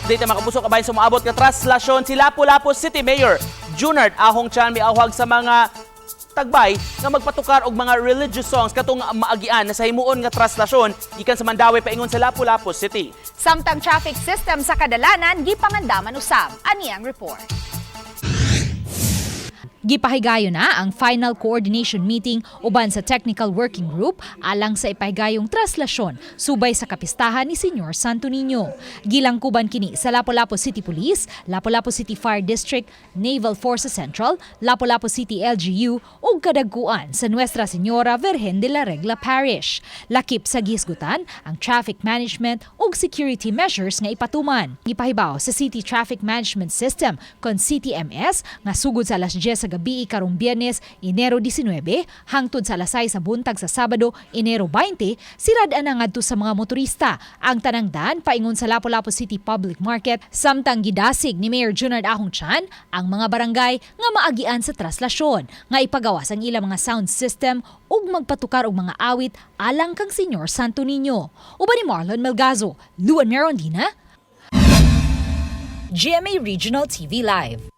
update na makapuso kabayan sa maabot nga Traslacion si Lapu-Lapu City Mayor Junard Ahong may awhag sa mga tagbay nga magpatukar og mga religious songs katong maagian na sa himuon nga Traslacion gikan sa Mandawi paingon sa Lapu-Lapu City. Samtang traffic system sa kadalanan gipangandaman usab. Ani ang report. Gipahigayon na ang final coordination meeting uban sa technical working group alang sa ipahigayong Traslacion subay sa kapistahan ni Senyor Santo Niño. Gilangkuban kini sa Lapu-Lapu City Police, Lapu-Lapu City Fire District, Naval Forces Central, Lapu-Lapu City LGU ug kadagkuan sa Nuestra Señora Virgen de la Regla Parish. Lakip sa gisgutan ang traffic management ug security measures nga ipatuman. Gipahibao sa City Traffic Management System kon CTMS nga sugod sa alas 10 sa gabii karong Biyernes Enero 19 hangtod sa alas 6 sa buntag sa Sabado Enero 20, sirad-an ngadto sa mga motorista ang tanang daan paingon sa Lapu-Lapu City Public Market. Samtang gidasig ni Mayor Junard Ahong ang mga barangay nga maagian sa Traslacion nga ipagawas ang ilang mga sound system ug magpatukar og mga awit alang kang Senyor Santo Niño. Uban ni Marlon Melgazo, Luan Merondina, GMA Regional TV Live.